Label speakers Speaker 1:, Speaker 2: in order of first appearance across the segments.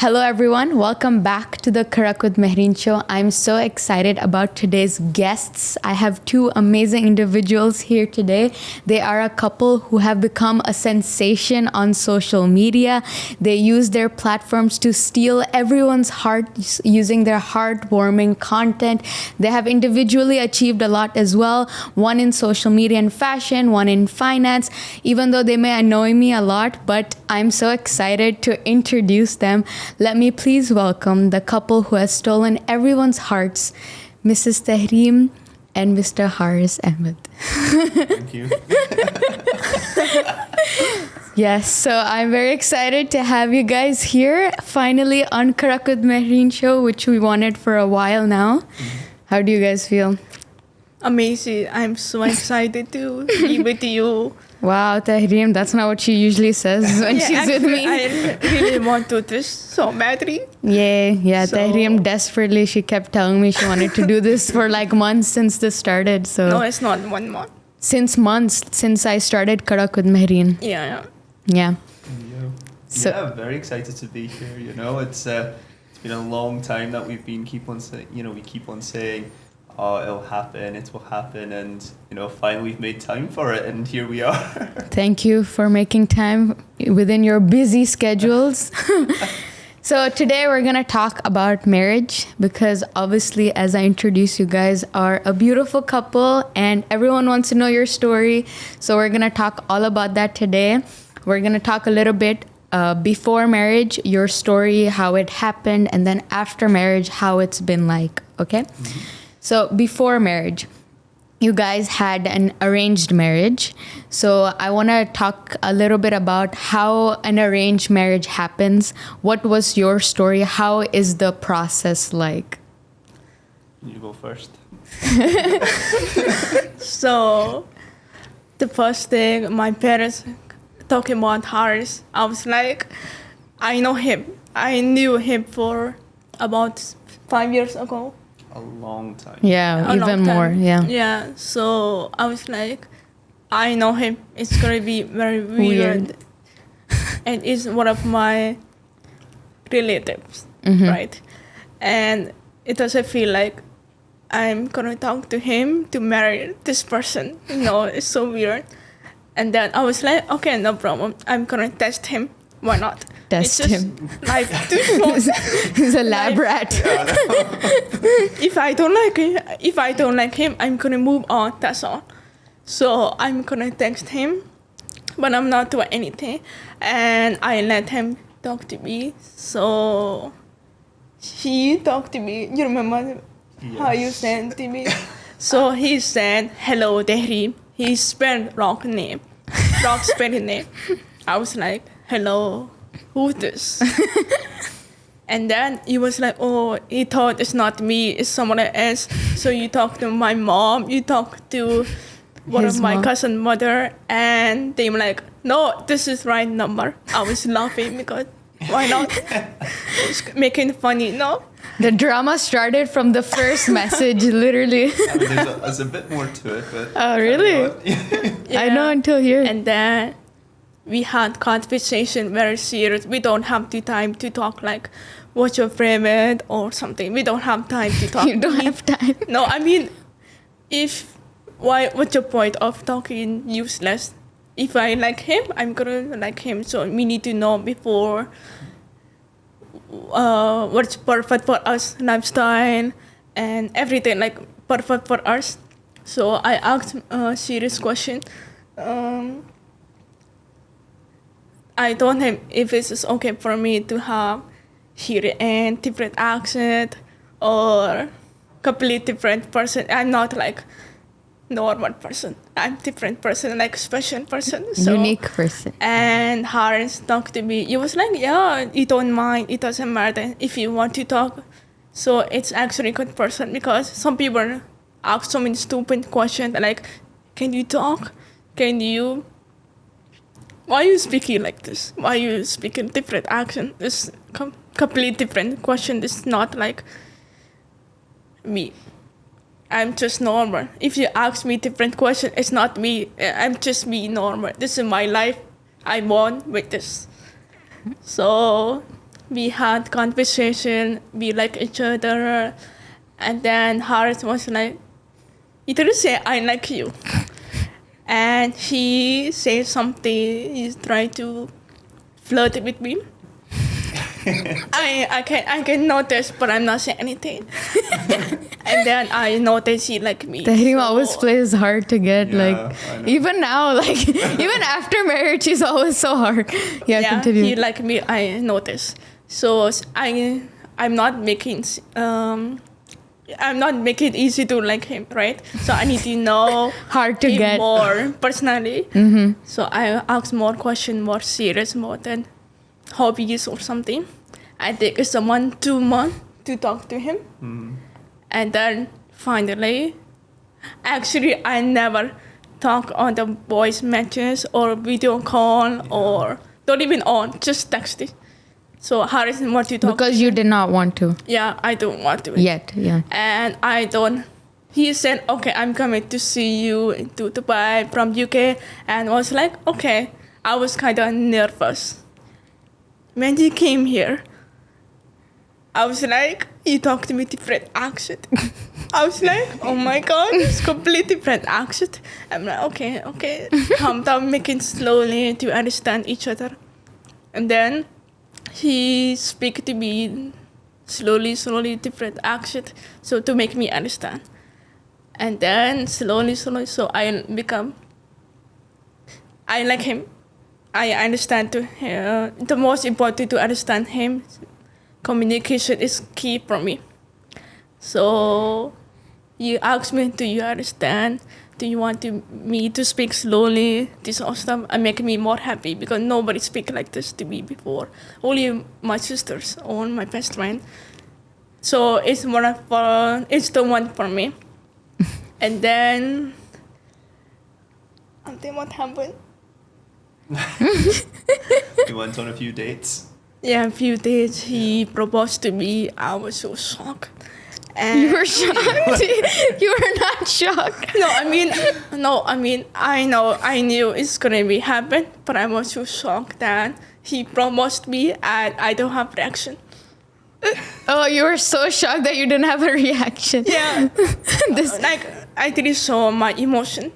Speaker 1: Hello everyone, welcome back to the Karak With Mahreen show. I'm so excited about today's guests. I have two amazing individuals here today. They are a couple who have become a sensation on social media. They use their platforms to steal everyone's heart using their heartwarming content. They have individually achieved a lot as well. One in social media and fashion, one in finance. Even though they may annoy me a lot, but I'm so excited to introduce them. Let me please welcome the couple who has stolen everyone's hearts, Mrs. Tahrim and Mr. Harris Ahmed.
Speaker 2: Thank you.
Speaker 1: Yes, so I'm very excited to have you guys here, finally on Karak With Mahreen show, which we wanted for a while now. How do you guys feel?
Speaker 3: Amazing. I'm so excited to be with you.
Speaker 1: Wow, Tahrim, that's not what she usually says when she's with me.
Speaker 3: I really want to do this so badly.
Speaker 1: Yeah,
Speaker 3: So-
Speaker 1: Tahrim desperately, she kept telling me she wanted to do this for like months since this started. So
Speaker 3: No, it's not 1 month.
Speaker 1: since I started Karak With Mahreen.
Speaker 3: Yeah.
Speaker 1: Yeah. So-
Speaker 2: Yeah, I'm very excited to be here. You know, it's been a long time that we've been we keep on saying, oh, it will happen, and finally we've made time for it, and here we are.
Speaker 1: Thank you for making time within your busy schedules. So today we're going to talk about marriage because obviously, as I introduce you guys, are a beautiful couple and everyone wants to know your story. So we're going to talk all about that today. We're going to talk a little bit before marriage, your story, how it happened, and then after marriage, how it's been like. Okay? Mm-hmm. So before marriage, you guys had an arranged marriage. So I want to talk a little bit about how an arranged marriage happens. What was your story? How is the process like?
Speaker 2: You go first.
Speaker 3: So, the first thing, my parents talking about Harris, I was like, I know him. I knew him for about 5 years ago.
Speaker 2: A long time.
Speaker 1: Yeah,
Speaker 3: A long
Speaker 1: even
Speaker 3: time.
Speaker 1: more. Yeah.
Speaker 3: Yeah, so I was like, I know him. It's gonna be very weird. And it's one of my relatives, right? And it doesn't feel like I'm gonna talk to him to marry this person. It's so weird. And then I was like, okay, no problem. I'm gonna test him. Why not?
Speaker 1: Test
Speaker 3: It's just
Speaker 1: him.
Speaker 3: Like,
Speaker 1: He's a lab rat.
Speaker 3: if I don't like him, I'm gonna move on. That's all. So I'm gonna text him, but I'm not doing anything, and I let him talk to me. So he talked to me. You remember how you
Speaker 2: Yes.
Speaker 3: said to me? So he said, "Hello, Tahrim." He spelled wrong spelling name. I was like, "Hello, who's this?" And then he was like, oh, he thought it's not me, it's someone else. So you talk to my mom, you talk to one
Speaker 1: His
Speaker 3: of my
Speaker 1: mom.
Speaker 3: cousin mother, and they were like, no, this is right number. I was laughing because why not? It's making funny, no?
Speaker 1: The drama started from the first message, literally.
Speaker 2: I mean, there's a bit more to it, but
Speaker 1: Oh, really? I know until here.
Speaker 3: And then we had conversation very serious. We don't have the time to talk like, what's your favorite or something. We don't have time to talk.
Speaker 1: You don't have time.
Speaker 3: No, I mean, what's your point of talking useless? If I like him, I'm gonna like him. So we need to know before what's perfect for us, lifestyle and everything like perfect for us. So I asked a serious question. I told him if it is okay for me to have hear and different accent or completely different person. I'm not like normal person. I'm different person, like special person. So,
Speaker 1: Unique person.
Speaker 3: And Harris talked to me. He was like, yeah, you don't mind. It doesn't matter if you want to talk. So it's actually a good person because some people ask so many stupid questions like, can you talk? Why are you speaking like this? Why are you speaking different accent? This completely different question. It's not like me. I'm just normal. If you ask me different question, it's not me. I'm just me normal. This is my life. I'm born with this. So we had conversation, we like each other, and then Harris was like, he didn't say I like you, and he said something. He's trying to flirt with me. I can notice, but I'm not saying anything. And then I noticed he like me.
Speaker 1: Tahrim always plays hard to get.
Speaker 2: Yeah,
Speaker 1: Like
Speaker 2: I know.
Speaker 1: even now, like even after marriage, he's always so hard. Yeah, continue.
Speaker 3: he like me. I noticed. So I'm not making I'm not making it easy to like him, right? So I need to know
Speaker 1: Hard to
Speaker 3: him
Speaker 1: get.
Speaker 3: more personally. So I ask more question, more serious, more than hobbies or something. I take someone 2 months to talk to him, and then finally, actually, I never talk on the voice messages or video call or don't even on, just texting. So Harris want to talk
Speaker 1: Because you did not want to
Speaker 3: yeah, I don't want to.
Speaker 1: yet. Yeah.
Speaker 3: And I don't. He said, okay, I'm coming to see you to Dubai from UK. And I was like, okay. I was kind of nervous. When he came here, I was like, he talked to me different accent. I was like, oh my God, it's completely different accent. I'm like, okay, calm down, making slowly to understand each other. And then he speak to me slowly, different accent, so to make me understand. And then slowly, so I like him. I understand to him. The most important to understand him, communication is key for me. So you ask me, do you understand? Do you want me to speak slowly? This all stuff and make me more happy because nobody speak like this to me before. Only my sisters or my best friend. So it's it's the one for me. And then what happened?
Speaker 2: We went on a few dates.
Speaker 3: Yeah, a few days he proposed to me. I was so shocked. And
Speaker 1: You were shocked. You were not shocked.
Speaker 3: I knew it's gonna be happen, but I was so shocked that he promised me and I don't have reaction.
Speaker 1: Oh, you were so shocked that you didn't have a reaction.
Speaker 3: Yeah,
Speaker 1: This
Speaker 3: like I didn't show my emotion.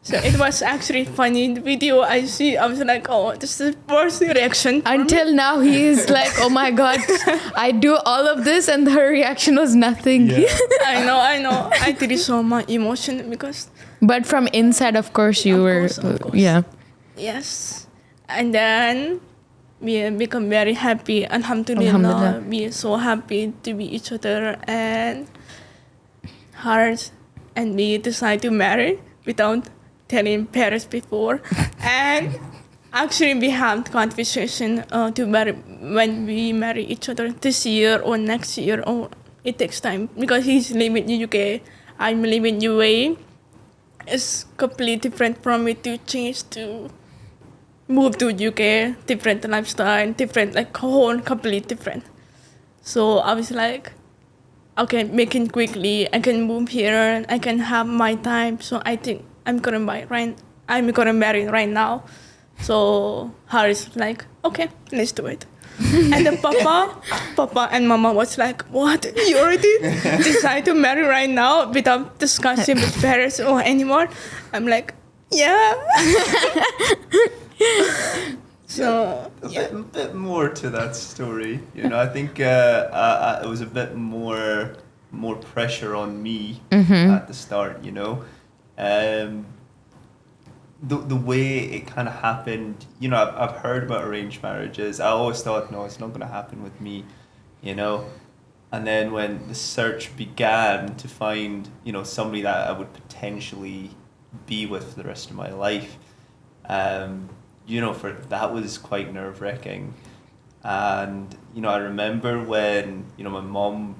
Speaker 3: So it was actually funny in the video I see. I was like, oh, this is the first reaction. for me.
Speaker 1: until now he is like, oh my God, I do all of this and her reaction was nothing.
Speaker 2: Yeah.
Speaker 3: I know. I didn't show my emotion because
Speaker 1: But from inside, of course, you were.
Speaker 3: Of course.
Speaker 1: Yeah.
Speaker 3: yes. And then we become very happy. Alhamdulillah.
Speaker 1: Alhamdulillah.
Speaker 3: We are so happy to be each other, and Harsh and me decide to marry without telling parents before. And actually we have conversation to marry when we marry each other this year or next year, or it takes time because he's living in UK, I'm living in UAE. It's completely different from me to change to move to UK, different lifestyle, different like whole completely different. So I was like, okay, make it quickly. I can move here. I can have my time. So I think I'm gonna marry right now. So Harris like, okay, let's do it. And the Papa and Mama was like, what? You already decide to marry right now without discussing with parents or anymore? I'm like, yeah. So
Speaker 2: A bit more to that story. You know, I think it was a bit more pressure on me at the start. You know, the way it kind of happened. You know, I've heard about arranged marriages. I always thought, no, it's not going to happen with me. You know, and then when the search began to find, you know, somebody that I would potentially be with for the rest of my life. You know, that was quite nerve-wracking. And, you know, I remember when, you know, my mom,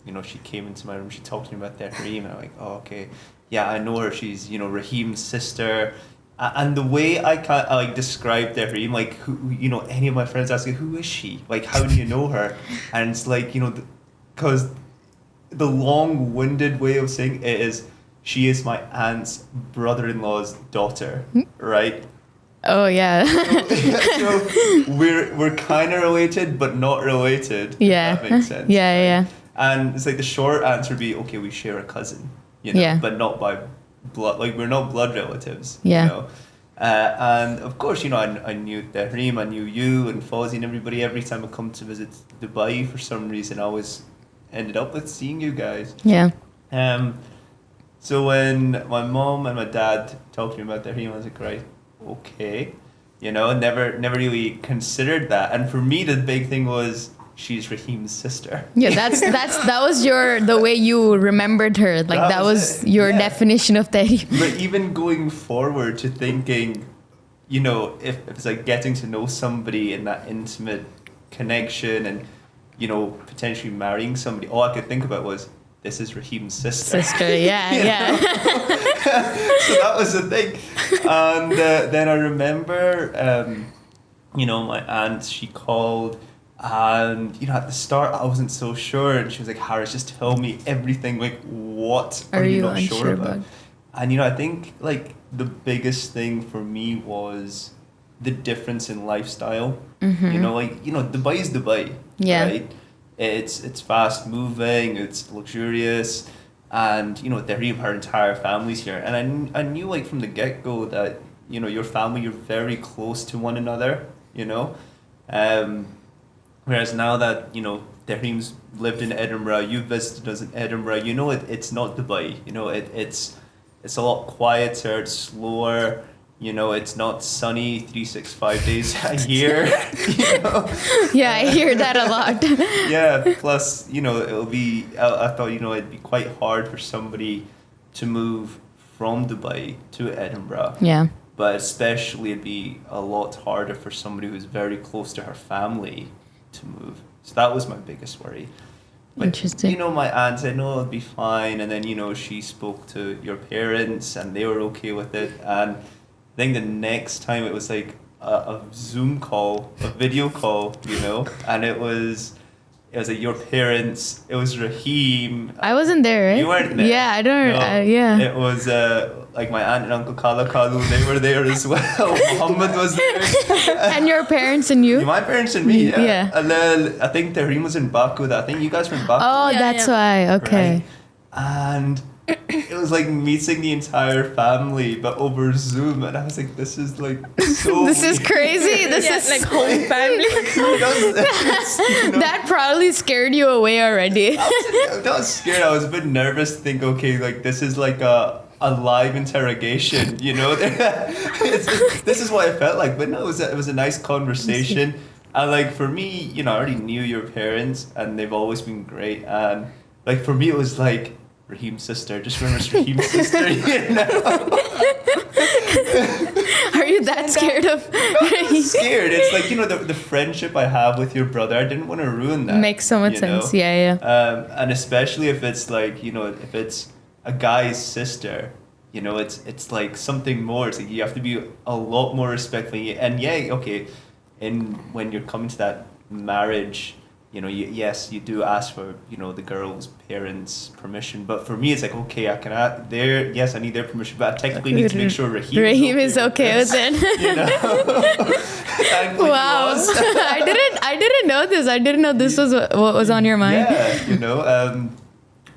Speaker 2: you know, she came into my room, she talked to me about Tahrim, and I'm like, oh, okay, yeah, I know her. She's, you know, Raheem's sister. And the way I describe Tahrim, like, who, you know, any of my friends ask me, who is she? Like, how do you know her? And it's like, you know, because the long-winded way of saying it is, she is my aunt's brother-in-law's daughter, right?
Speaker 1: Oh yeah.
Speaker 2: So we're kind of related, but not related.
Speaker 1: Yeah.
Speaker 2: If that makes sense.
Speaker 1: Yeah.
Speaker 2: And it's like the short answer would be, okay, we share a cousin,
Speaker 1: Yeah.
Speaker 2: but not by blood. Like, we're not blood relatives.
Speaker 1: Yeah.
Speaker 2: And of course, I knew Tahrim, I knew you and Fozzie and everybody. Every time I come to visit Dubai, for some reason, I always ended up with seeing you guys.
Speaker 1: Yeah.
Speaker 2: So when my mom and my dad talked to me about Tahrim, I was like, right, okay. Never really considered that. And for me, the big thing was, she's Raheem's sister.
Speaker 1: Yeah, that was the way you remembered her. Like that was your definition of Tahrim.
Speaker 2: But even going forward to thinking, if it's like getting to know somebody in that intimate connection and, potentially marrying somebody, all I could think about was, this is Raheem's sister.
Speaker 1: Yeah.
Speaker 2: So that was the thing. And then I remember, my aunt, she called. And at the start I wasn't so sure, and she was like, Harris, just tell me everything, like, what are you not sure about? And I think like the biggest thing for me was the difference in lifestyle. Dubai is Dubai. Right? It's fast moving, it's luxurious, and Tahrim, her entire family's here, and I knew like from the get-go that your family, you're very close to one another. Whereas now that, Tahrim's lived in Edinburgh, you've visited us in Edinburgh, it's not Dubai. It's a lot quieter, it's slower, it's not sunny 365 days a year.
Speaker 1: Yeah, I hear that a lot.
Speaker 2: Yeah, plus, it'll be, I thought, it'd be quite hard for somebody to move from Dubai to Edinburgh.
Speaker 1: Yeah.
Speaker 2: But especially it'd be a lot harder for somebody who's very close to her family to move. So that was my biggest worry. But,
Speaker 1: interesting.
Speaker 2: My aunt said, no, it'll be fine. And then, she spoke to your parents and they were okay with it. And I think the next time it was like a Zoom call, a video call, and it was like your parents, it was Raheem.
Speaker 1: I wasn't there, right?
Speaker 2: You weren't there.
Speaker 1: Yeah, I don't,
Speaker 2: No,
Speaker 1: yeah.
Speaker 2: It was like my aunt and uncle Kalu, they were there as well. Muhammad was there.
Speaker 1: And your parents and you?
Speaker 2: My parents and me, yeah.
Speaker 1: Yeah.
Speaker 2: And then I think Tahrim was in Baku. I think you guys were in Baku.
Speaker 1: Oh,
Speaker 3: Yeah,
Speaker 1: that's
Speaker 3: yeah.
Speaker 1: why. Okay.
Speaker 2: Right? And it was like meeting the entire family, but over Zoom. And I was like, this is like so
Speaker 1: This is
Speaker 2: weird.
Speaker 1: crazy. This is
Speaker 3: like whole family.
Speaker 2: Who does this?
Speaker 1: That probably scared you away already.
Speaker 2: I was scared. I was a bit nervous to think, okay, like this is like a live interrogation, this is what I felt like. But no, it was a nice conversation. And like for me, I already knew your parents and they've always been great. And like for me, it was like Raheem's sister. Just remember it's Raheem's sister,
Speaker 1: Are you that scared of?
Speaker 2: Scared. It's like, the friendship I have with your brother, I didn't want to ruin that.
Speaker 1: Makes so much sense. Yeah.
Speaker 2: And especially if it's like, if it's a guy's sister, it's like something more. It's like you have to be a lot more respectful. And yeah, okay, when you're coming to that marriage, yes, you do ask for, the girl's parents' permission. But for me, it's like, okay, I need their permission, but I technically need to make sure Raheem
Speaker 1: is okay with it.
Speaker 2: Thankfully
Speaker 1: Wow.
Speaker 2: he was.
Speaker 1: I didn't know this. I didn't know this was what was on your mind.
Speaker 2: Yeah,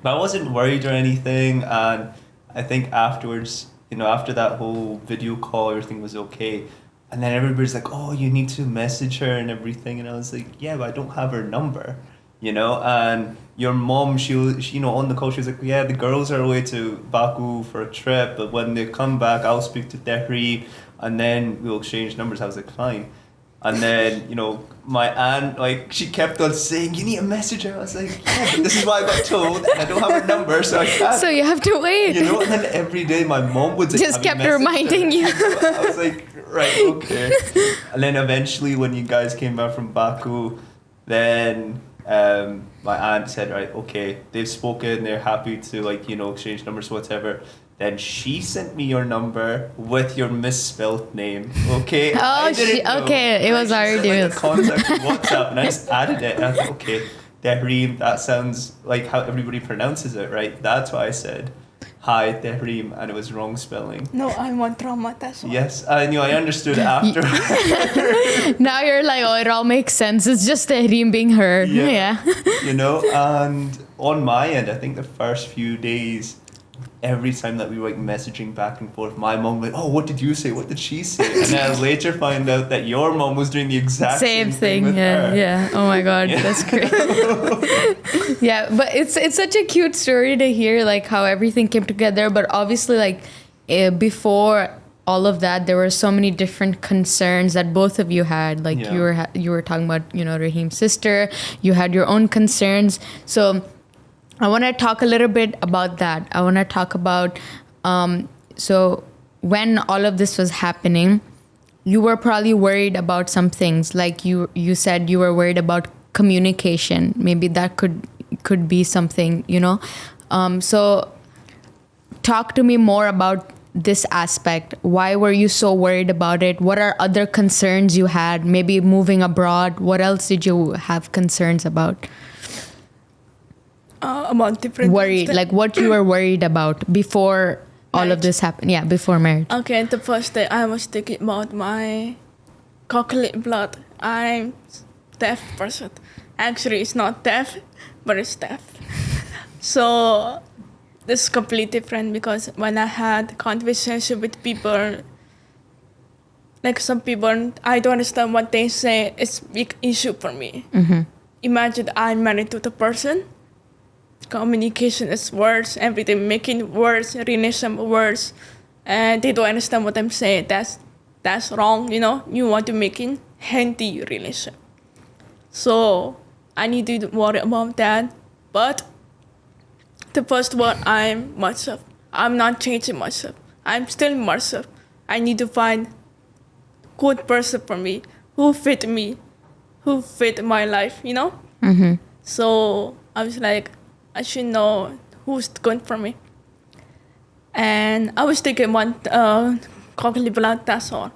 Speaker 2: but I wasn't worried or anything, and I think afterwards, after that whole video call, everything was okay. And then everybody's like, oh, you need to message her and everything. And I was like, yeah, but I don't have her number, And your mom, she on the call, she was like, yeah, the girls are away to Baku for a trip, but when they come back, I'll speak to Tahrim, and then we'll exchange numbers. I was like, fine. And then, my aunt, like, she kept on saying, you need to message her. I was like, yeah, but this is what I got told, and I don't have her number, so I can't.
Speaker 1: So you have to wait.
Speaker 2: And then every day my mom would say,
Speaker 1: Just kept reminding you.
Speaker 2: I was like, right, okay. And then eventually when you guys came back from Baku, then my aunt said, right, okay, they've spoken, they're happy to exchange numbers, whatever. Then she sent me your number with your misspelled name. Okay.
Speaker 1: Oh, it was already
Speaker 2: a contact on WhatsApp, and I just added it. And I thought, okay, Tahrim, that sounds like how everybody pronounces it, right? That's what I said. hi, Tahrim, and it was wrong spelling.
Speaker 3: No, I want trauma. That's all.
Speaker 2: Yes, I knew. I understood after.
Speaker 1: Now you're like, oh, it all makes sense. It's just Tahrim being her. Yeah.
Speaker 2: You know, and on my end, I think the first few days, every time that we were like messaging back and forth, my mom was like, oh, what did you say? What did she say? And then I later find out that your mom was doing the exact same thing with her.
Speaker 1: Yeah. Oh my God, that's great. Yeah, but it's such a cute story to hear, like how everything came together. But obviously, like before all of that, there were so many different concerns that both of you had. Like you were talking about, Rahim's sister. You had your own concerns. So I want to talk a little bit about that. I want to talk about, so when all of this was happening, you were probably worried about some things. Like you said you were worried about communication. Maybe that could be something, So talk to me more about this aspect. Why were you so worried about it? What are other concerns you had? Maybe moving abroad. What else did you have concerns about?
Speaker 3: About different
Speaker 1: worried, like what you were worried about before all of this happened. Yeah, before marriage.
Speaker 3: Okay, the first day I was thinking about my cochlear blood. I'm deaf person. Actually, it's not deaf, but it's deaf. So this is completely different because when I had conversation with people, like some people, I don't understand what they say. It's a big issue for me. Mm-hmm. Imagine I'm married to the person. Communication is worse, everything making worse, relation worse, and they don't understand what I'm saying. That's wrong, You want to make it healthy relation. So I need to worry about that. But the first one, I'm myself. I'm not changing myself. I'm still myself. I need to find good person for me, who fit my life, Mm-hmm. So I was like, I should know who's good for me. And I was thinking one cochlear blood, that's all.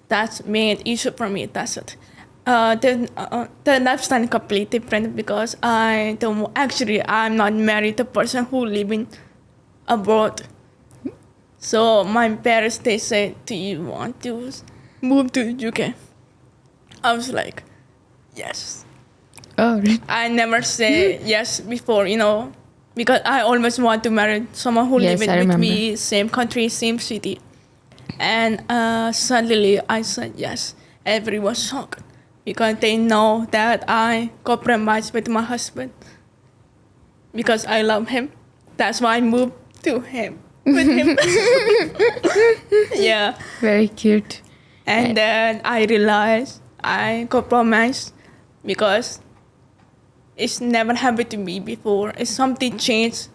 Speaker 3: That's main issue for me, that's it. The lifestyle is completely different because I'm not married to a person who living abroad. So my parents, they say, do you want to move to UK? I was like, yes.
Speaker 1: Oh, really?
Speaker 3: I never say yes before, because I always want to marry someone who lives with me, same country, same city. And suddenly I said yes. Everyone shocked because they know that I compromised with my husband because I love him. That's why I moved to him, with him. Yeah.
Speaker 1: Very cute.
Speaker 3: And then I realized I compromised because it's never happened to me before. It's something changed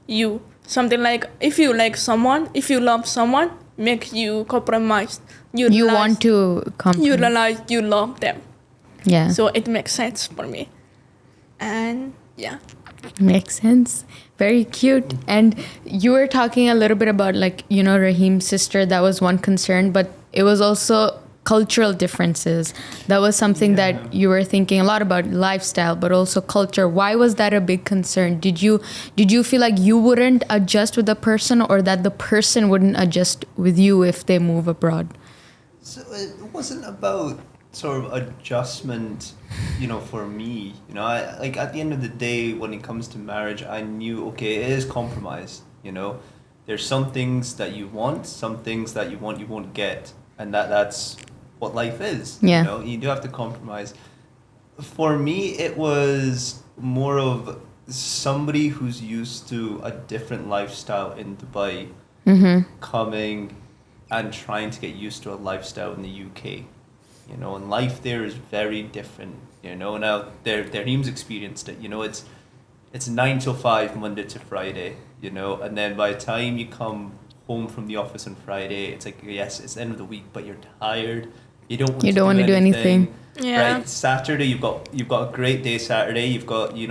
Speaker 3: you. Something like if you like someone, if you love someone, make you compromise. You
Speaker 1: want to compromise.
Speaker 3: You realize you love them.
Speaker 1: Yeah.
Speaker 3: So it makes sense for me. And yeah.
Speaker 1: Makes sense. Very cute. And you were talking a little bit about Rahim's sister. That was one concern, but it was also cultural differences. That was something that you were thinking a lot about, lifestyle, but also culture. Why was that a big concern? Did you feel like you wouldn't adjust with the person, or that the person wouldn't adjust with you if they move abroad?
Speaker 2: So it wasn't about sort of adjustment, for me. I, like at the end of the day, when it comes to marriage, I knew, okay, it is compromise. There's some things that you want, some things that you won't get, and that's what life is.
Speaker 1: Yeah.
Speaker 2: You do have to compromise. For me, it was more of somebody who's used to a different lifestyle in Dubai, coming and trying to get used to a lifestyle in the UK. And life there is very different. Now their team's experienced it. It's 9 till 5 Monday to Friday. And then by the time you come home from the office on Friday, it's like, yes, it's the end of the week, but you're tired. You don't want to do anything.
Speaker 3: Yeah.
Speaker 2: Right? Saturday, you've got a great day. Saturday, you've got you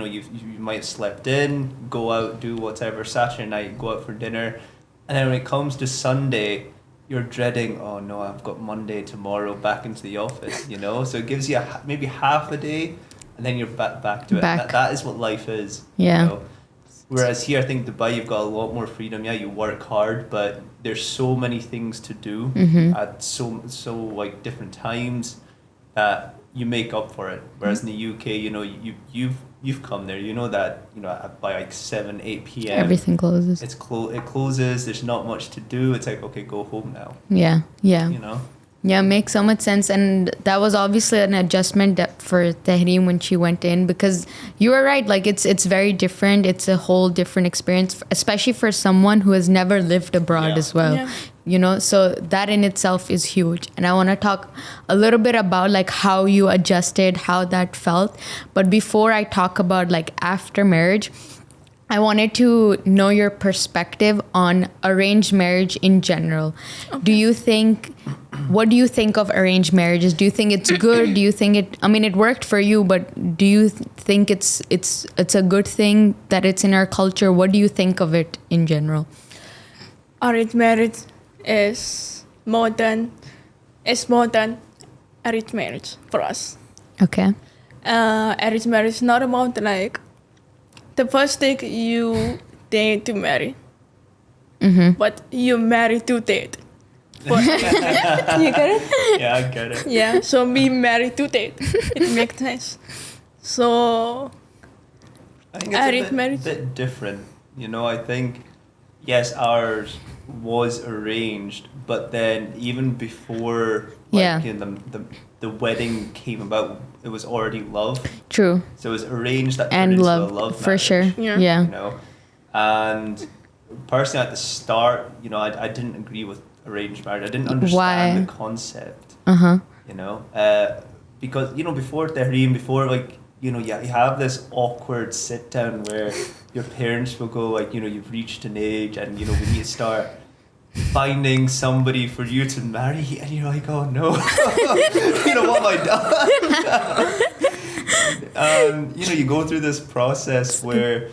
Speaker 2: might have slept in, go out, do whatever. Saturday night, go out for dinner, and then when it comes to Sunday, you're dreading. Oh no, I've got Monday tomorrow back into the office. So it gives you maybe half a day, and then you're back to it. That is what life is.
Speaker 1: Yeah.
Speaker 2: Whereas here, I think Dubai, you've got a lot more freedom. Yeah, you work hard, but there's so many things to do at so like different times that you make up for it. Whereas in the UK, you know, you've come there. You know that, you know, by like 7, 8 p.m.
Speaker 1: everything closes.
Speaker 2: It closes. There's not much to do. It's like, okay, go home now.
Speaker 1: Yeah.
Speaker 2: You know.
Speaker 1: Yeah, makes so much sense. And that was obviously an adjustment for Tahrim when she went in, because you were right. Like, it's very different. It's a whole different experience, especially for someone who has never lived abroad as well.
Speaker 3: Yeah.
Speaker 1: You know, so that in itself is huge. And I want to talk a little bit about like how you adjusted, how that felt. But before I talk about like after marriage, I wanted to know your perspective on arranged marriage in general. Okay. What do you think of arranged marriages? Do you think it's good? Do you think it worked for you, but do you think it's a good thing that it's in our culture? What do you think of it in general?
Speaker 3: Arranged marriage is more than arranged marriage for us.
Speaker 1: Okay.
Speaker 3: Arranged marriage is not about like the first thing you date to marry, but you marry to date. You get it?
Speaker 2: Yeah, I get it.
Speaker 3: Yeah, so we married to date. It makes sense. So
Speaker 2: I think it's a bit different. You know, I think, yes, ours was arranged, but then even before the wedding came about, it was already love.
Speaker 1: True.
Speaker 2: So it was arranged that
Speaker 1: and
Speaker 2: turned
Speaker 1: love,
Speaker 2: into a love
Speaker 1: for
Speaker 2: marriage,
Speaker 1: sure. Yeah.
Speaker 2: You know, and personally at the start, you know, I didn't agree with arranged marriage. I didn't understand the concept. You know, because, you know, before Tahrim, you know, you have this awkward sit down where your parents will go like, you know, you've reached an age and, you know, we need to start finding somebody for you to marry, and you're like, oh no, you know, what have I done? You know, you go through this process where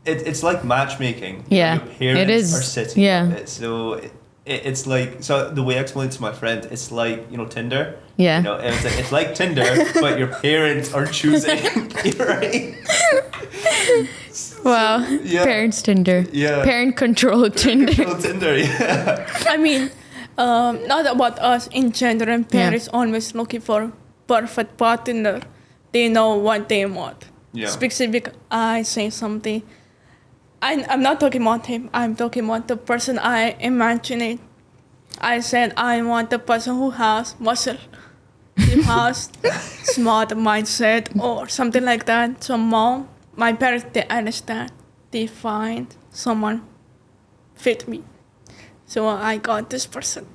Speaker 2: it's like matchmaking.
Speaker 1: Yeah,
Speaker 2: your parents are sitting with it. So it's like, so the way I explained it to my friend, it's like, you know, Tinder.
Speaker 1: Yeah.
Speaker 2: You know, it's like Tinder, but your parents are choosing, right?
Speaker 1: Wow.
Speaker 2: Yeah.
Speaker 1: Parents Tinder.
Speaker 2: Yeah.
Speaker 1: Parent control Tinder.
Speaker 2: Control Tinder, yeah.
Speaker 3: I mean, not about us in general. Parents always looking for perfect partner. They know what they want.
Speaker 2: Yeah.
Speaker 3: Specific, I say something. I'm not talking about him. I'm talking about the person I imagine it. I said I want the person who has muscle, who has smart mindset or something like that. So my parents, they understand. They find someone fit me. So I got this person.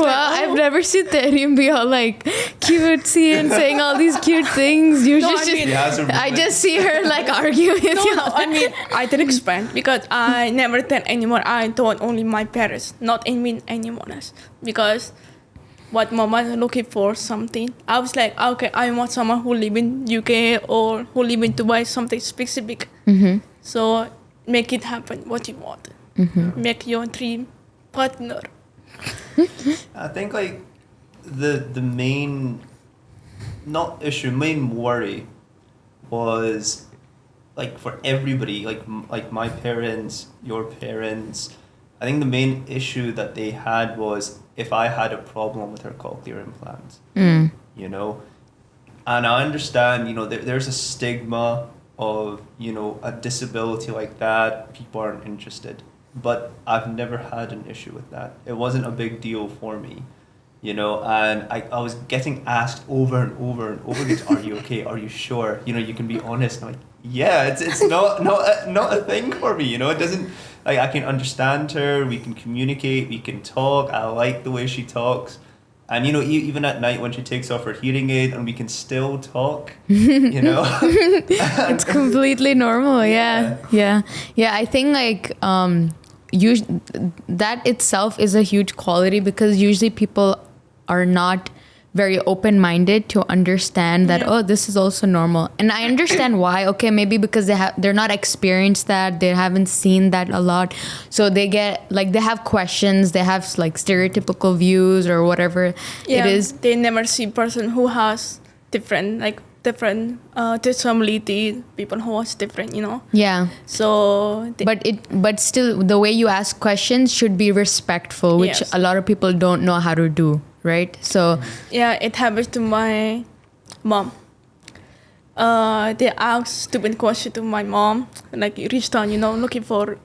Speaker 1: I've never seen Tahrim be all like cutesy and saying all these cute things. I just see her like arguing with you.
Speaker 3: No, I mean, I didn't expand because I never tell anyone. I told only my parents, not anyone else. Because what mama is looking for something, I was like, okay, I want someone who live in UK or who live in Dubai, something specific. So make it happen, what you want. Make your dream partner.
Speaker 2: I think like the main main worry was like for everybody, like my parents, your parents. I think the main issue that they had was if I had a problem with her cochlear implants, you know, and I understand, you know, there's a stigma of, you know, a disability like that, people aren't interested. But I've never had an issue with that. It wasn't a big deal for me, you know, and I was getting asked over and over and over again, are you okay? Are you sure? You know, you can be honest. And I'm like, yeah, it's not a thing for me, you know. It doesn't, like, I can understand her, we can communicate, we can talk. I like the way she talks. And, you know, even at night when she takes off her hearing aid and we can still talk, you know.
Speaker 1: It's completely normal. Yeah. I think like that itself is a huge quality, because usually people are not very open-minded to understand that, oh, this is also normal. And I understand why. Okay, maybe because they're not experienced that, they haven't seen that a lot. So they get like, they have questions, they have like stereotypical views or whatever it is.
Speaker 3: They never see person who has different, like different disability, people who was different, you know.
Speaker 1: Yeah.
Speaker 3: So
Speaker 1: But still, the way you ask questions should be respectful, which
Speaker 3: Yes.
Speaker 1: a lot of people don't know how to do, right? So,
Speaker 3: yeah, it happens to my mom. They asked stupid question to my mom, like reached on, you know, looking for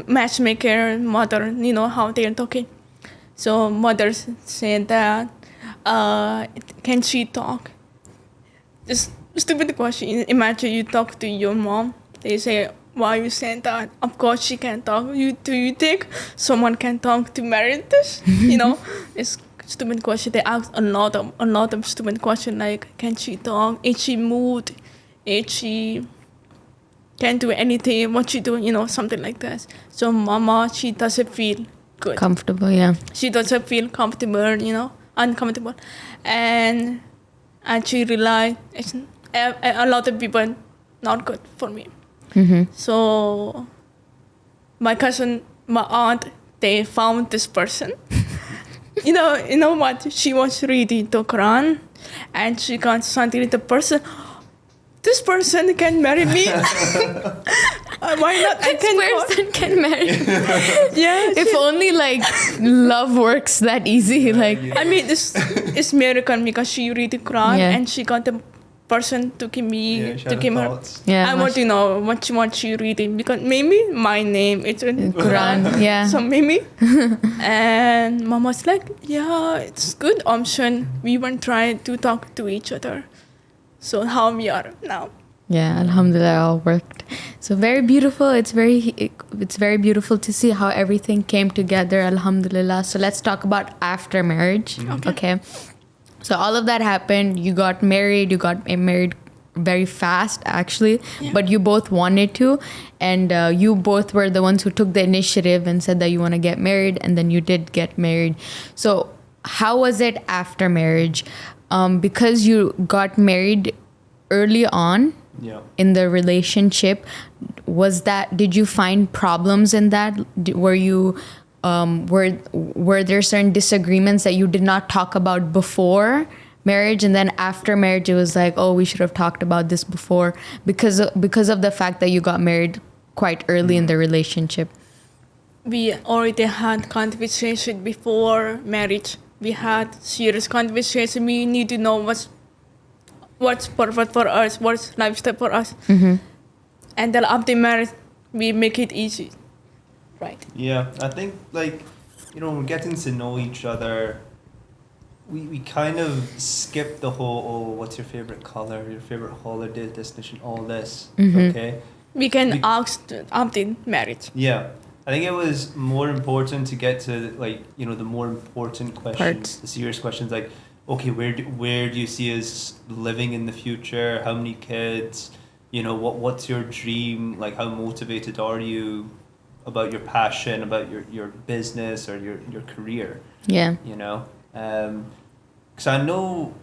Speaker 3: matchmaker, mother, you know, how they're talking. So mother said that, can she talk? Just stupid question. Imagine you talk to your mom. They say, why you saying that? Of course she can talk. Do you think someone can talk to marry this? You know, it's stupid question. They ask a lot of stupid question like, can she talk? Is she moved? Is she can do anything? What she doing? You know, something like that. So mama, she doesn't feel good.
Speaker 1: comfortable, yeah.
Speaker 3: She doesn't feel comfortable, you know, uncomfortable, and she realized it's a lot of people not good for me. So my cousin, my aunt, they found this person. you know what? She was reading the Quran, and she got something. The person, this person can marry me. Why not? I
Speaker 1: This
Speaker 3: can.
Speaker 1: person can marry.
Speaker 3: Yeah.
Speaker 1: If only like love works that easy. Like,
Speaker 3: I mean, this is miracle because she read the Quran
Speaker 1: Yeah.
Speaker 3: and she got the person to give me
Speaker 2: she
Speaker 3: to
Speaker 2: had
Speaker 3: give her.
Speaker 2: thoughts.
Speaker 1: yeah,
Speaker 3: I want to know what she reading because maybe my name is in
Speaker 1: Quran, yeah.
Speaker 3: So maybe, and Mama's like, yeah, it's good option. We want try to talk to each other. So how we are now.
Speaker 1: Yeah, alhamdulillah, all worked. So very beautiful. It's very beautiful to see how everything came together, alhamdulillah. So let's talk about after marriage. Okay. So all of that happened. You got married. You got married very fast, actually.
Speaker 3: Yeah.
Speaker 1: But you both wanted to. And you both were the ones who took the initiative and said that you want to get married. And then you did get married. So how was it after marriage? Because you got married early on,
Speaker 2: Yeah.
Speaker 1: in the relationship, did you find problems in that? Were you were there certain disagreements that you did not talk about before marriage, and then after marriage it was like, oh, we should have talked about this before, because of the fact that you got married quite early in the relationship?
Speaker 3: We already had conversation before marriage. We had serious conversation. We need to know what's perfect for us, what's lifestyle for us. And then after marriage, we make it easy, right?
Speaker 2: Yeah, I think like, you know, getting to know each other, we kind of skip the whole, oh, what's your favorite color, your favorite holiday destination, all this. Okay.
Speaker 3: We can ask after marriage.
Speaker 2: Yeah, I think it was more important to get to like, you know, the more important questions,
Speaker 1: Parts.
Speaker 2: the serious questions like, okay, where do you see us living in the future? How many kids? You know, what's your dream? Like, how motivated are you about your passion, about your business or your career?
Speaker 1: Yeah.
Speaker 2: You know, because I know,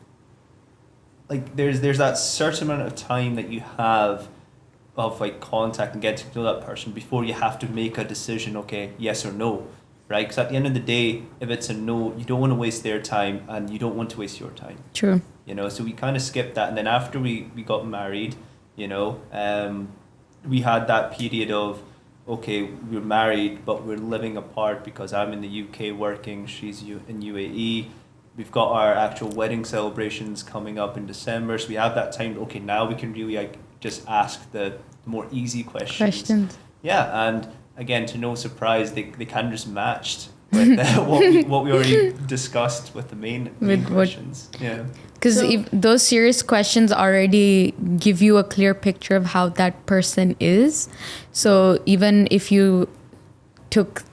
Speaker 2: like, there's that certain amount of time that you have of like contact and getting to know that person before you have to make a decision. Okay, yes or no. Right? Because at the end of the day, if it's a no, you don't want to waste their time and you don't want to waste your time.
Speaker 1: True.
Speaker 2: You know, so we kind of skipped that. And then after we got married, you know, we had that period of, okay, we're married, but we're living apart because I'm in the UK working, she's in UAE. We've got our actual wedding celebrations coming up in December. So we have that time, okay, now we can really like just ask the more easy questions. Yeah, and again, to no surprise, they kind of just matched with what we already discussed with the main questions. Yeah.
Speaker 1: Because those serious questions already give you a clear picture of how that person is. So even if you took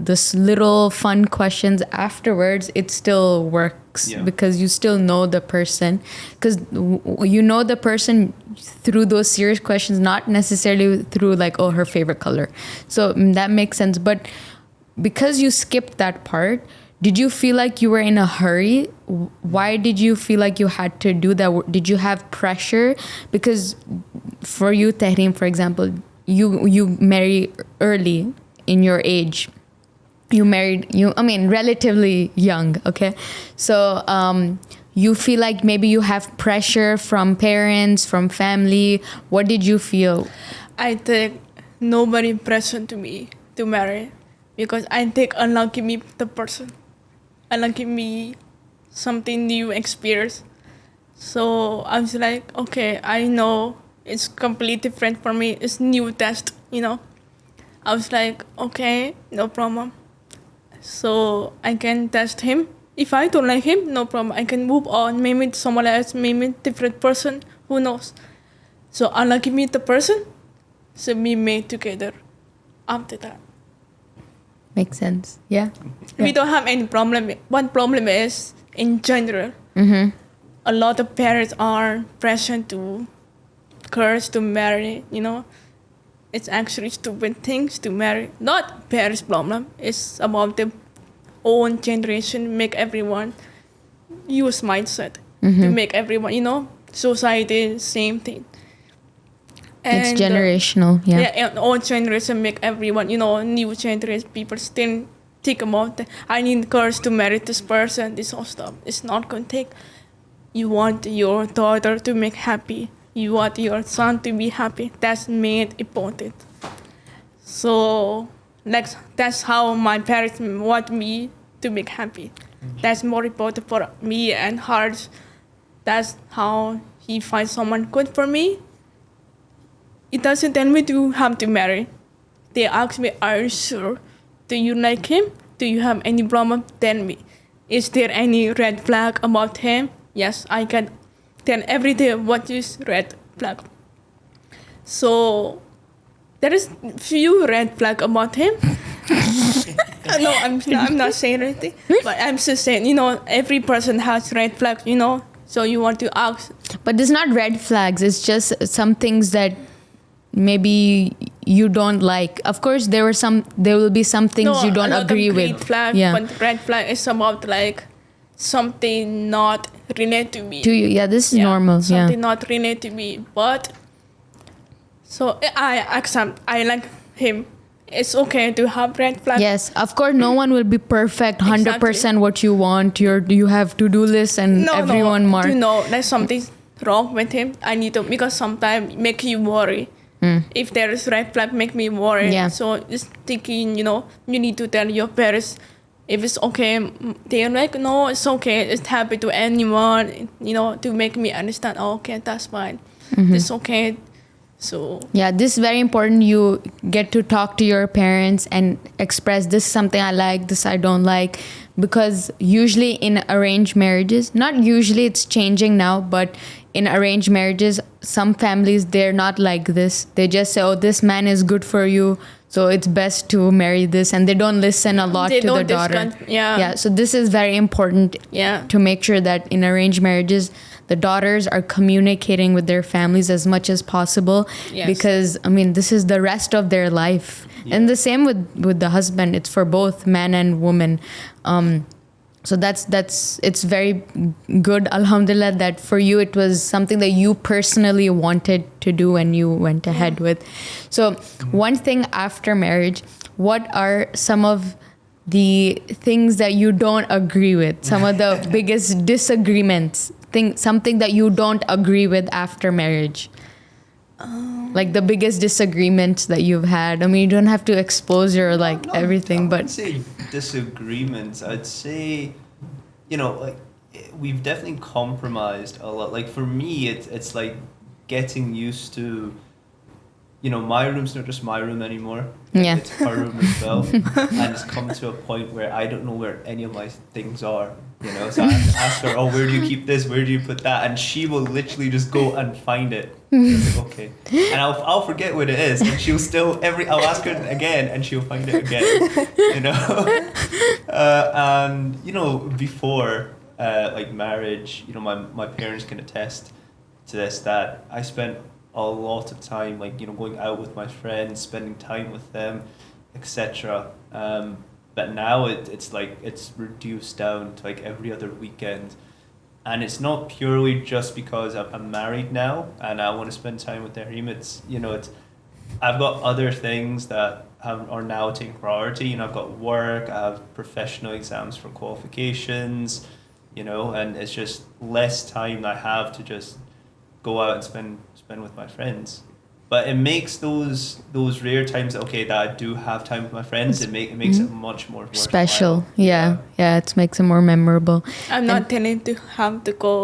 Speaker 1: this little fun questions afterwards, it still works because you still know the person. Because you know the person through those serious questions, not necessarily through like, oh, her favorite color. So that makes sense. But because you skipped that part, did you feel like you were in a hurry? Why did you feel like you had to do that? Did you have pressure? Because for you, Tahrim, for example, you marry early in your age. You married, relatively young, okay? So you feel like maybe you have pressure from parents, from family? What did you feel?
Speaker 3: I think nobody pressured to me to marry because I think Allah give me the person. Allah give me something new experience. So I was like, okay, I know it's completely different for me. It's new test, you know. I was like, okay, no problem. So I can test him. If I don't like him, no problem. I can move on. Maybe someone else, maybe different person. Who knows? So Allah give me the person. So we made together after that.
Speaker 1: Makes sense. Yeah.
Speaker 3: We don't have any problem. One problem is, in general, a lot of parents are pressured to curse to marry, you know. It's actually stupid things to marry. Not parents' problem. It's about the own generation, make everyone use mindset to make everyone, you know, society, same thing.
Speaker 1: It's generational, yeah.
Speaker 3: Yeah, and old generation make everyone, you know, new generation people still think about that. I need girls to marry this person, this whole stuff. It's not going to take. You want your daughter to make happy. You want your son to be happy. That's made important. So that's how my parents want me to make happy. That's more important for me and hers. That's how he finds someone good for me. It doesn't tell me to have to marry. They ask me, are you sure? Do you like him? Do you have any problem? Tell me. Is there any red flag about him? Yes, I can tell every day what is red flag. So there is few red flag about him. No, I'm not saying anything, but I'm just saying, you know, every person has red flag, you know. So you want to ask.
Speaker 1: But it's not red flags. It's just some things that maybe you don't like. Of course, there will be some things you don't agree with.
Speaker 3: Red flag,
Speaker 1: yeah.
Speaker 3: But red flag is about like something not related to me.
Speaker 1: To you, yeah, this is normal.
Speaker 3: Something not related to me, but so I accept. I like him. It's okay to have red flag.
Speaker 1: Yes, of course, no one will be perfect, 100% what you want. You have to-do list and everyone mark.
Speaker 3: You know, there's something wrong with him. I need to, because sometimes make you worry. If there is red flag, make me worry.
Speaker 1: Yeah.
Speaker 3: So just thinking, you know, you need to tell your parents if it's okay. They're like, no, it's okay. It's happy to anyone, you know, to make me understand. Oh, okay, that's fine. It's okay. So
Speaker 1: yeah, this is very important. You get to talk to your parents and express, this is something I like, this I don't like. Because usually in arranged marriages, not usually, it's changing now, but in arranged marriages, some families, they're not like this. They just say, oh, this man is good for you, so it's best to marry this. And they don't listen a lot to the daughter. Yeah. So this is very important to make sure that in arranged marriages, the daughters are communicating with their families as much as possible.
Speaker 3: Yes.
Speaker 1: Because, I mean, this is the rest of their life. Yeah. And the same with the husband. It's for both man and woman. So it's very good, alhamdulillah, that for you it was something that you personally wanted to do and you went ahead with. So one thing after marriage, what are some of the things that you don't agree with? Some of the biggest disagreements, something that you don't agree with after marriage? Like the biggest disagreements that you've had. I mean, you don't have to expose your everything, but
Speaker 2: I'd say disagreements. I'd say, you know, like we've definitely compromised a lot. Like for me, it's like getting used to, you know, my room's not just my room anymore.
Speaker 1: Yeah.
Speaker 2: It's her room as well. And it's come to a point where I don't know where any of my things are. You know, so I have to ask her, oh, where do you keep this? Where do you put that? And she will literally just go and find it. Like, okay. And I'll forget what it is. And she'll still, I'll ask her again and she'll find it again. You know? And, you know, before, like marriage, you know, my parents can attest to this, that I spent a lot of time, like, you know, going out with my friends, spending time with them, etc. But now it's like it's reduced down to like every other weekend, and it's not purely just because I'm married now and I want to spend time with Tahrim. It's, you know, I've got other things that are now taking priority. You know, I've got work, I have professional exams for qualifications. you know, and it's just less time I have to just go out and spend with my friends. But it makes those rare times, okay, that I do have time with my friends, it makes it much more worthwhile.
Speaker 1: Special. Yeah, it makes it more memorable.
Speaker 3: I'm not telling to have to go.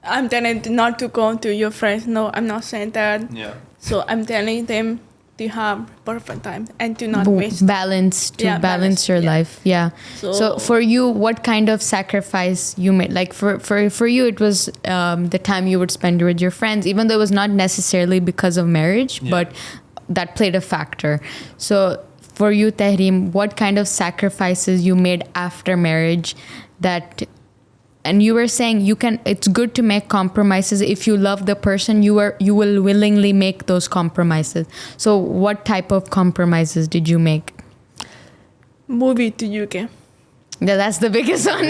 Speaker 3: I'm telling not to go to your friends. No, I'm not saying that.
Speaker 2: Yeah.
Speaker 3: So I'm telling them to have perfect time and to not waste.
Speaker 1: Balance your life. Yeah. So for you, what kind of sacrifice you made? Like for you, it was the time you would spend with your friends, even though it was not necessarily because of marriage, but that played a factor. So for you, Tahrim, what kind of sacrifices you made after marriage that... And you were saying it's good to make compromises. If you love the person, you will willingly make those compromises. So what type of compromises did you make?
Speaker 3: Movie to UK.
Speaker 1: Yeah, that's the biggest one.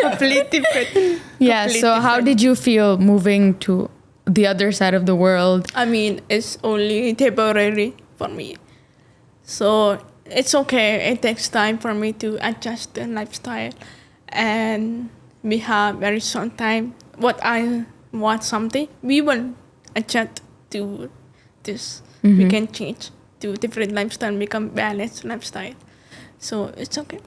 Speaker 3: Complete different.
Speaker 1: Yeah, so how did you feel moving to the other side of the world?
Speaker 3: I mean, it's only temporary for me. So it's okay. It takes time for me to adjust the lifestyle. And we have very short time. What I want something, we will adjust to this. We can change to different lifestyle, become balanced lifestyle. So it's okay.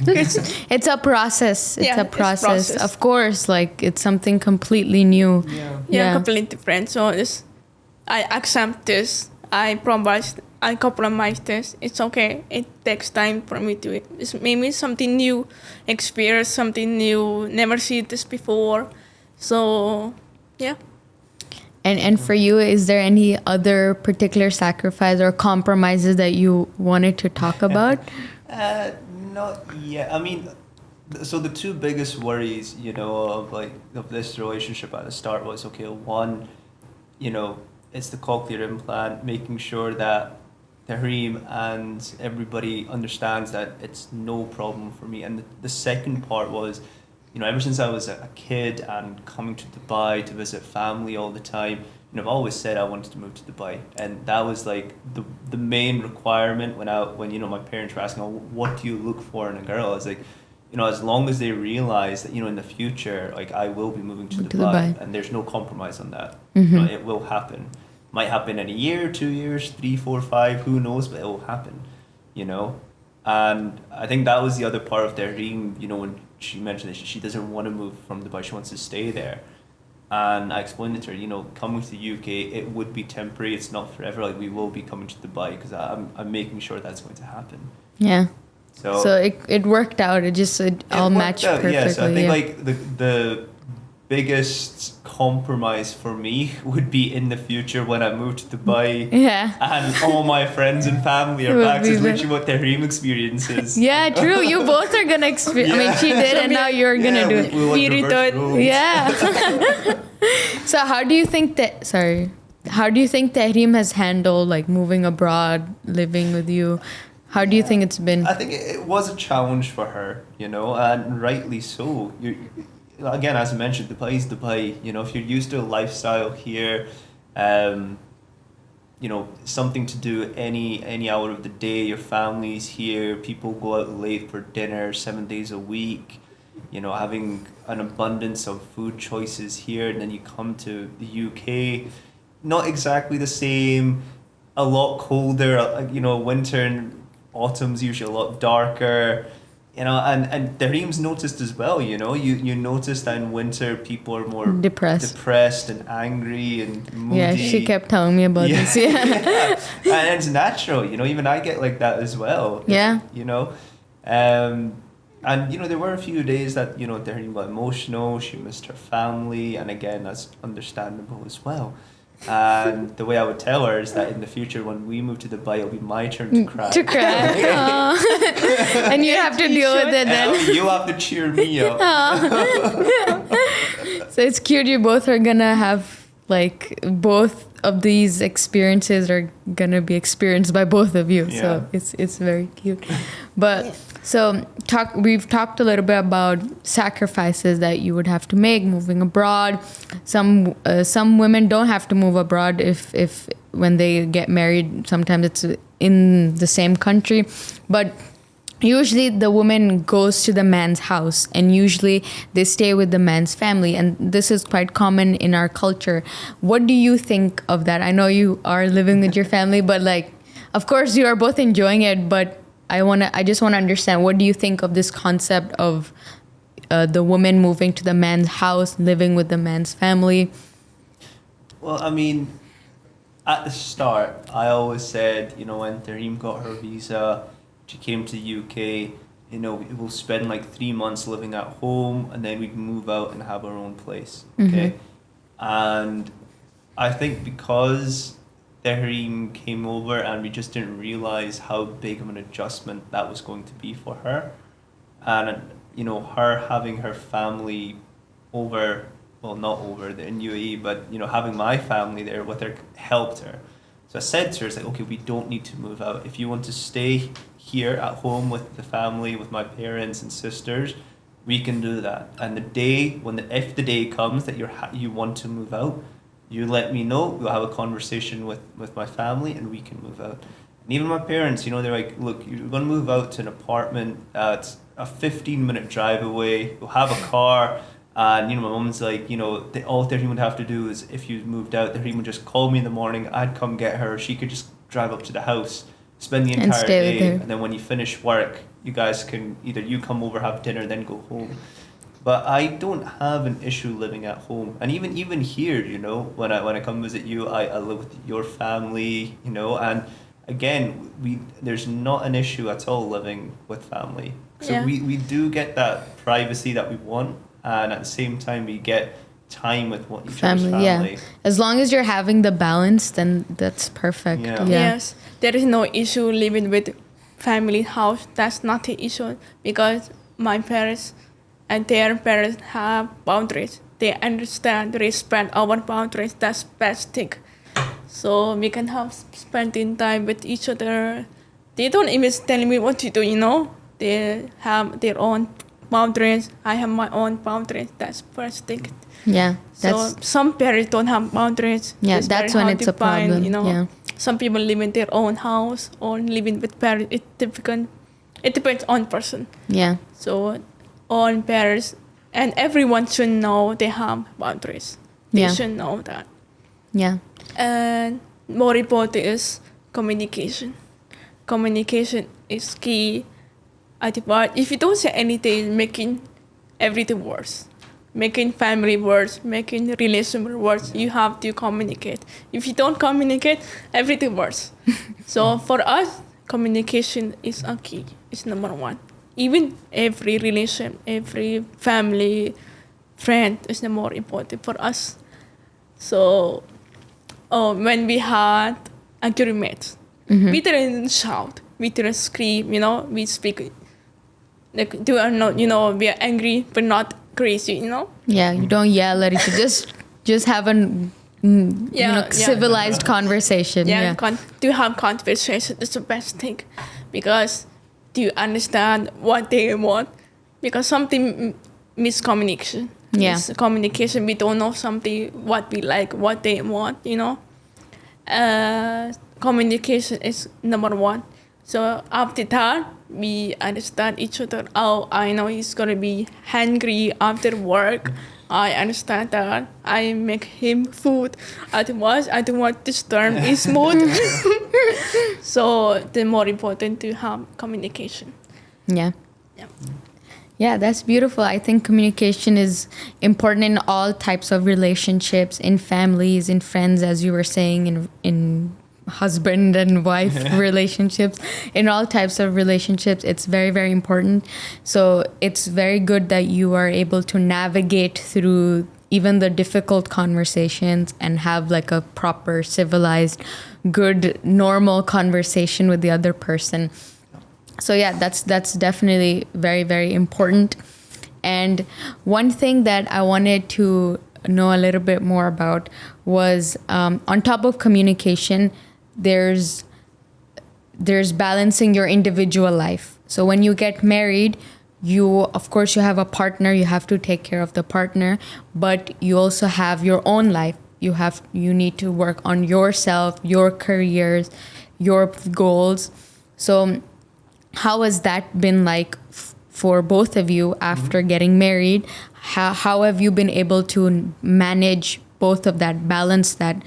Speaker 1: It's a process. It's a process.
Speaker 3: Process.
Speaker 1: Of course, like it's something completely new.
Speaker 3: Yeah, completely different. So I accept this. I compromise this. It's okay. It takes time for me to. It's maybe something new, experience something new. Never see this before. So, yeah.
Speaker 1: And for you, is there any other particular sacrifice or compromises that you wanted to talk about?
Speaker 2: Not yet. I mean, so the two biggest worries, you know, of this relationship at the start was, okay, one, you know, it's the cochlear implant, making sure that Tahrim and everybody understands that it's no problem for me. And the second part was, you know, ever since I was a kid and coming to Dubai to visit family all the time, you know, I've always said I wanted to move to Dubai. And that was like the main requirement when you know, my parents were asking, oh, what do you look for in a girl? I was like, you know, as long as they realize that, you know, in the future, like I will be moving to Dubai and there's no compromise on that. You know, it will happen. Might happen in a year, 2 years, 3, 4, 5, who knows, but it will happen, you know. And I think that was the other part of Tahrim, you know, when she mentioned that she doesn't want to move from Dubai, she wants to stay there. And I explained it to her, you know, coming to the UK, it would be temporary, it's not forever, like we will be coming to Dubai because I'm making sure that's going to happen.
Speaker 1: Yeah.
Speaker 2: So
Speaker 1: it worked out, it all matched perfectly.
Speaker 2: Yeah, so I think like the biggest compromise for me would be in the future when I move to Dubai and all my friends and family are back. It's literally what Tahrim experiences.
Speaker 1: Yeah, true. You both are gonna experience. I mean, she did, and now you're gonna do it.
Speaker 2: We return.
Speaker 1: Yeah. So how do you think Tahrim has handled like moving abroad, living with you? How do you think it's been?
Speaker 2: I think it was a challenge for her, you know, and rightly so. Again, as I mentioned, Dubai is Dubai. You know, if you're used to a lifestyle here, you know, something to do any hour of the day, your family's here, people go out late for dinner 7 days a week, you know, having an abundance of food choices here, and then you come to the UK, not exactly the same, a lot colder, you know, winter and autumn's usually a lot darker. You know, and Tahrim's noticed as well, you know, you notice that in winter people are more depressed and angry and moody.
Speaker 1: Yeah, she kept telling me about this. Yeah.
Speaker 2: And it's natural, you know, even I get like that as well.
Speaker 1: Yeah.
Speaker 2: You know, and, you know, there were a few days that, you know, Tahrim got emotional, she missed her family, and again, that's understandable as well. And the way I would tell her is that in the future, when we move to Dubai, it'll be my turn to cry.
Speaker 1: And you have to deal with it then.
Speaker 2: You have to cheer me up.
Speaker 1: So it's cute. You both are gonna have like both of these experiences are gonna be experienced by both of you.
Speaker 2: Yeah.
Speaker 1: So it's very cute. But so we've talked a little bit about sacrifices that you would have to make moving abroad. Some women don't have to move abroad if when they get married. Sometimes it's in the same country. But usually the woman goes to the man's house, and usually they stay with the man's family, and this is quite common in our culture. What do you think of that? I know you are living with your family, but like, of course you are both enjoying it, but I just want to understand, what do you think of this concept of the woman moving to the man's house, living with the man's family?
Speaker 2: Well, I mean, at the start, I always said, you know, when Tahrim got her visa, she came to the UK, you know, we'll spend like 3 months living at home, and then we can move out and have our own place, okay? And I think because Tahrim came over and we just didn't realize how big of an adjustment that was going to be for her, and, you know, her having her family over, well, not over there in UAE, but, you know, having my family there with her helped her. So I said to her, it's like, okay, we don't need to move out. If you want to stay here at home with the family, with my parents and sisters, we can do that. And the day, if the day comes that you want to move out, you let me know. We'll have a conversation with my family, and we can move out. And even my parents, you know, they're like, look, you're going to move out to an apartment that's a 15-minute drive away. We'll have a car. And, you know, my mom's like, you know, all Tahrim would have to do is, if you moved out, Tahrim would just call me in the morning. I'd come get her. She could just drive up to the house, spend the entire day. And then when you finish work, you guys can either you come over, have dinner, then go home. But I don't have an issue living at home. And even here, you know, when I come visit you, I live with your family, you know, and again, there's not an issue at all living with family. So we do get that privacy that we want. And at the same time, we get time with each other's family.
Speaker 1: Yeah. As long as you're having the balance, then that's perfect.
Speaker 2: Yeah.
Speaker 3: Yes, there is no issue living with family house. That's not the issue, because my parents and their parents have boundaries. They understand, respect our boundaries. That's best thing. So we can have spending time with each other. They don't even tell me what to do, you know. They have their own boundaries. I have my own boundaries. That's first thing.
Speaker 1: Yeah.
Speaker 3: So some parents don't have boundaries.
Speaker 1: Yeah,
Speaker 3: It's
Speaker 1: that's
Speaker 3: very
Speaker 1: when
Speaker 3: hard
Speaker 1: it's
Speaker 3: to
Speaker 1: a problem.
Speaker 3: find, you know.
Speaker 1: Yeah.
Speaker 3: Some people live in their own house or living with parents. It depends on person.
Speaker 1: Yeah.
Speaker 3: So all parents and everyone should know they have boundaries. They should know that.
Speaker 1: Yeah.
Speaker 3: And more important is communication. Communication is key. I think, but if you don't say anything, making everything worse, making family worse, making relationship worse, you have to communicate. If you don't communicate, everything worse. So for us, communication is a key. It's number one. Even every relation, every family, friend is the more important for us. So when we had agreements, we didn't shout, we didn't scream, you know, we speak. Like, we are angry, but not crazy, you know?
Speaker 1: Yeah, you don't yell at each other. Just have a civilized conversation. Yeah.
Speaker 3: To have conversation is the best thing, because do you understand what they want? Because something miscommunication.
Speaker 1: Yeah.
Speaker 3: Miscommunication, we don't know something, what we like, what they want, you know? Communication is number one. So after that, we understand each other. Oh, I know he's gonna be hungry after work. I understand that. I make him food. Otherwise, I don't want to disturb his mood. So the more important to have communication.
Speaker 1: Yeah.
Speaker 3: Yeah.
Speaker 1: Yeah, that's beautiful. I think communication is important in all types of relationships, in families, in friends, as you were saying, in husband and wife relationships, in all types of relationships. It's very, very important. So it's very good that you are able to navigate through even the difficult conversations and have like a proper, civilized, good, normal conversation with the other person. So yeah, that's definitely very, very important. And one thing that I wanted to know a little bit more about was on top of communication, there's balancing your individual life. So when you get married, of course you have a partner, you have to take care of the partner, but you also have your own life. You need to work on yourself, your careers, your goals. So how has that been like for both of you after getting married? How have you been able to manage both of that, balance that?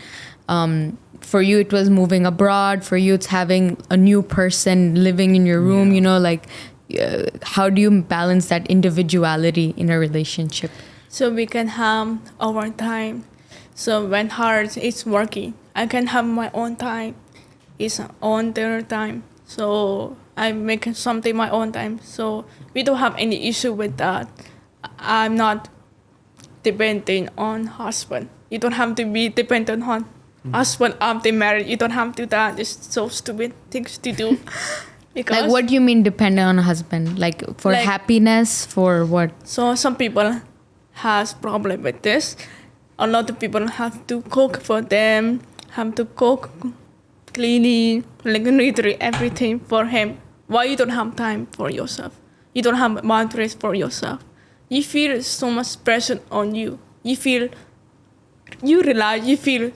Speaker 1: For you, it was moving abroad. For you, it's having a new person living in your room. Like, how do you balance that individuality in a relationship?
Speaker 3: So we can have our time. So when hard is working, I can have my own time. It's on their time. So I make something my own time. So we don't have any issue with that. I'm not depending on husband. You don't have to be dependent on husband after marriage. You don't have to do that. It's so stupid things to do. Because
Speaker 1: Like, what do you mean dependent on a husband? Like, for
Speaker 3: Like-
Speaker 1: happiness, for what?
Speaker 3: So some people has problem with this. A lot of people have to cook for them, have to cook, cleaning, like literally everything for him. Why you don't have time for yourself? You don't have boundaries for yourself. You feel so much pressure on you. You feel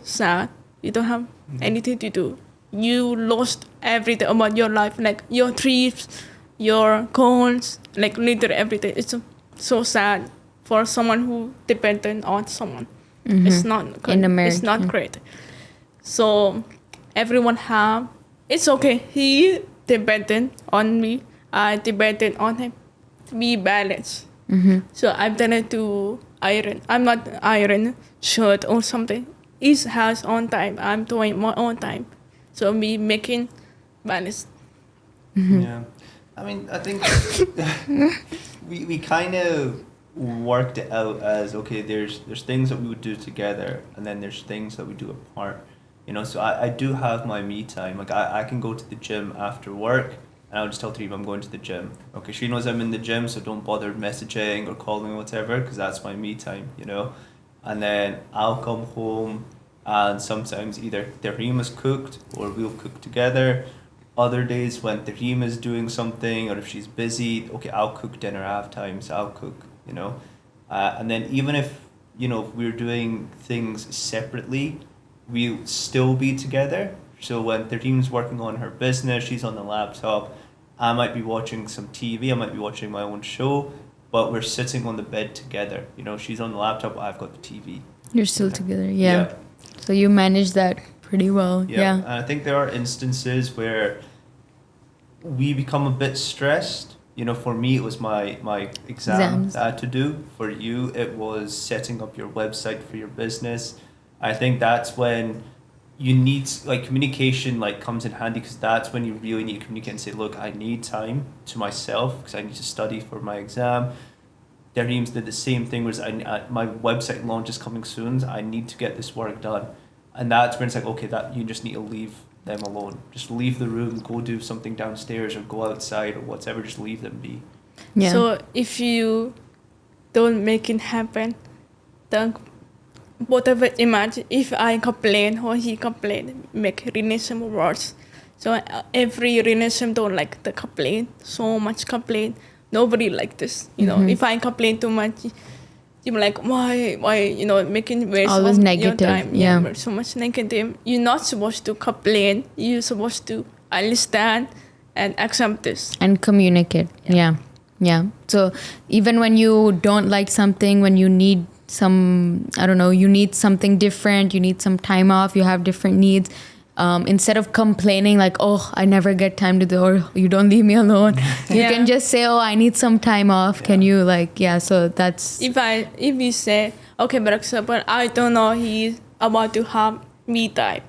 Speaker 3: sad. You don't have anything to do. You lost everything about your life, like your trips, your goals, like literally everything. It's so sad for someone who dependent on someone. It's not good.
Speaker 1: In a marriage,
Speaker 3: It's not
Speaker 1: yeah.
Speaker 3: great. So everyone have. It's okay. He dependent on me. I dependent on him. We balance. So I've done it to iron. I'm not iron shirt or something. He has own time. I'm doing my own time. So we making balance.
Speaker 2: Yeah. I mean, I think we kind of worked it out as, okay, there's things that we would do together, and then there's things that we do apart. So I do have my me time. Like, I can go to the gym after work, and I'll just tell Tareem I'm going to the gym. Okay, she knows I'm in the gym, so don't bother messaging or calling or whatever, because that's my me time, And then I'll come home, and sometimes either Tahrim has cooked or we'll cook together. Other days when Tahrim is doing something, or if she's busy, okay, I'll cook dinner. I have time, so I'll cook, And then even if, we're doing things separately, we'll still be together. So when Tahrim's working on her business, she's on the laptop, I might be watching some TV, I might be watching my own show, but we're sitting on the bed together. She's on the laptop, I've got the TV.
Speaker 1: You're still together, yeah. So you manage that pretty well, yeah.
Speaker 2: And I think there are instances where we become a bit stressed. For me, it was my exams I had to do. For you, it was setting up your website for your business. I think that's when you need, like, communication, like, comes in handy, because that's when you really need to communicate and say, look, I need time to myself because I need to study for my exam. Dareem's did the same thing, whereas my website launch is coming soon. I need to get this work done. And that's when it's like, okay, that you just need to leave them alone. Just leave the room, go do something downstairs or go outside or whatever, just leave them be.
Speaker 1: Yeah.
Speaker 3: So if you don't make it happen, then whatever, imagine if I complain or he complain, make relationship worse. So every relationship don't like the complaint, so much complaint. Nobody like this, If I complain too much, you're like, why, making waste
Speaker 1: Always
Speaker 3: of
Speaker 1: negative,
Speaker 3: your time.
Speaker 1: yeah.
Speaker 3: So much negative. You're not supposed to complain. You're supposed to understand and accept this.
Speaker 1: And communicate, yeah. So even when you don't like something, when you need you need something different, you need some time off, you have different needs, instead of complaining like, oh, I never get time to do, or you don't leave me alone, you can just say, oh, I need some time off. Can you so that's...
Speaker 3: If we say, okay, for example, I don't know he's about to have me time.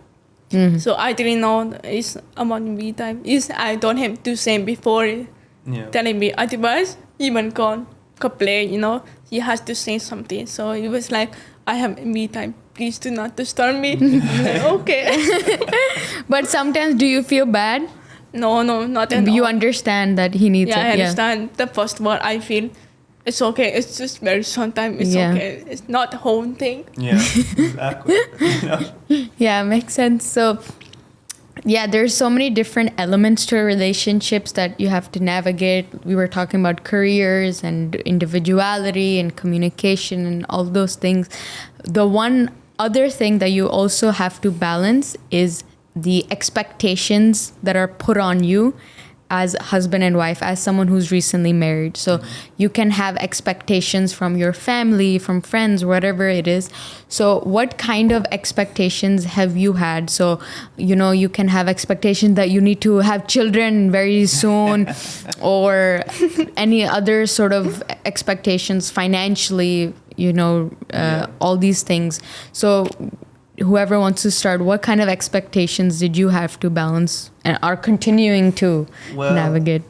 Speaker 3: So I didn't know it's about me time. I don't have to say before telling me, otherwise even can't complain, he has to say something. So it was like, I have me time, please do not disturb me. Okay.
Speaker 1: But sometimes do you feel bad?
Speaker 3: No, not at all.
Speaker 1: You understand that he needs it.
Speaker 3: I understand. The first word I feel, it's okay, it's just very sometimes it's okay. It's not the whole thing.
Speaker 2: Yeah, exactly.
Speaker 1: Yeah, makes sense. So there's so many different elements to relationships that you have to navigate. We were talking about careers and individuality and communication and all those things. The one other thing that you also have to balance is the expectations that are put on you as husband and wife, as someone who's recently married. So you can have expectations from your family, from friends, whatever it is. So what kind of expectations have you had? So, you can have expectations that you need to have children very soon or any other sort of expectations financially, all these things. So whoever wants to start, what kind of expectations did you have to balance and are continuing to navigate?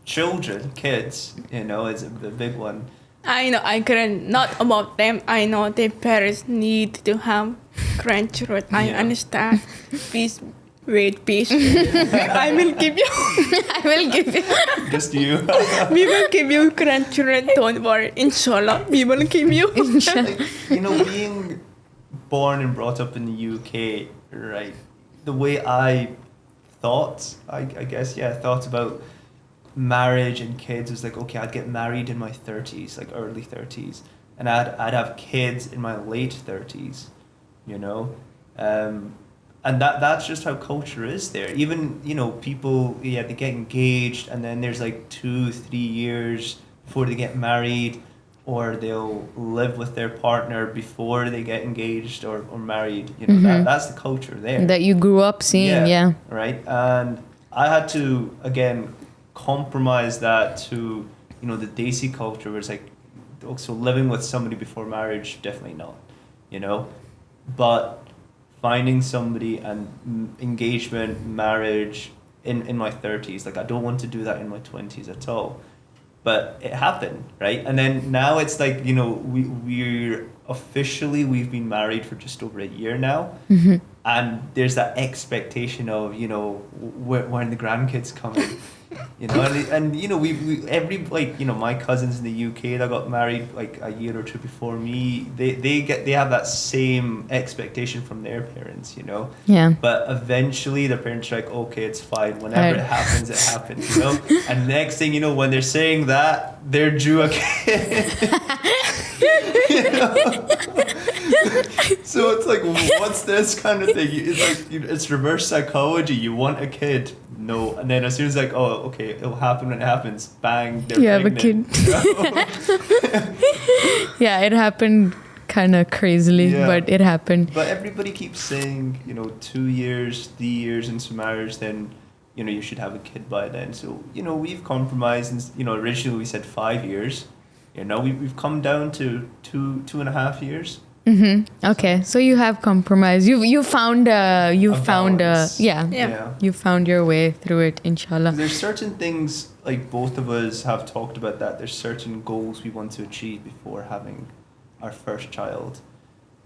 Speaker 2: Children, kids, is a big one.
Speaker 3: I know, I couldn't, not about them. I know their parents need to have grandchildren. I understand. Please wait patiently. I will give you.
Speaker 1: I will give you.
Speaker 2: Just you.
Speaker 3: We will give you grandchildren. Don't worry. Inshallah, we will give you.
Speaker 2: Being born and brought up in the UK, right? The way I thought, I guess, thought about marriage and kids was like, okay, I'd get married in my 30s, like early 30s, and I'd have kids in my late 30s, and that's just how culture is there. Even people, they get engaged, and then there's like 2-3 years before they get married, or they'll live with their partner before they get engaged or married. That's the culture there.
Speaker 1: That you grew up seeing, yeah.
Speaker 2: Right? And I had to, again, compromise that to, the Desi culture where it's like, so living with somebody before marriage, definitely not, But finding somebody and engagement, marriage in my 30s, like I don't want to do that in my 20s at all. But it happened, right? And then now it's like, we've been married for just over a year now.
Speaker 1: Mm-hmm.
Speaker 2: And there's that expectation of, when the grandkids coming, and we my cousins in the UK that got married like a year or two before me, they have that same expectation from their parents,
Speaker 1: Yeah.
Speaker 2: But eventually the parents are like, okay, it's fine. Whenever it happens, it happens, And next thing you know, when they're saying that, they're due a kid. So it's like, what's this kind of thing? It's like, it's reverse psychology. You want a kid, no, and then as soon as like, oh, okay, it'll happen when it happens, bang, they're pregnant.
Speaker 1: Yeah, it happened kind of crazily, but it happened.
Speaker 2: But everybody keeps saying, 2 years, 3 years into marriage, then you should have a kid by then. So we've compromised, and originally we said 5 years. We've come down to 2.5 years.
Speaker 1: Mm-hmm. Okay, so you have compromised. You found you found your way through it, inshallah.
Speaker 2: There's certain things, like both of us have talked about that. There's certain goals we want to achieve before having our first child.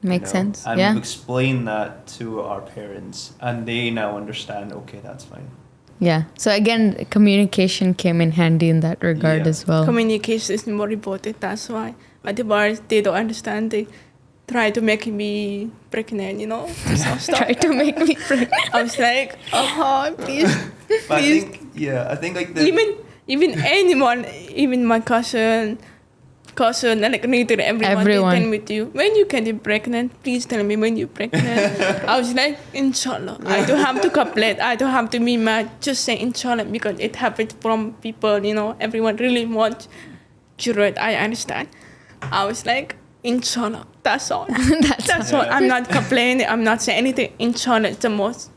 Speaker 1: Makes sense.
Speaker 2: And we've explained that to our parents, and they now understand. Okay, that's fine.
Speaker 1: Yeah. So again, communication came in handy in that regard as well.
Speaker 3: Communication is more important. That's why. Otherwise, they don't understand. They try to make me pregnant,
Speaker 1: Try to make me pregnant.
Speaker 3: I was like, please.
Speaker 2: But I think like
Speaker 3: even anyone, even my cousin, like literally everyone. They tell me to you, when you can be pregnant, please tell me when you're pregnant. I was like, inshallah. I don't have to complain. I don't have to be mad. Just say inshallah, because it happens from people, everyone really wants children. I understand. I was like, inshallah. That's all. That's all. I'm not complaining. I'm not saying anything. Inshallah, it's the most.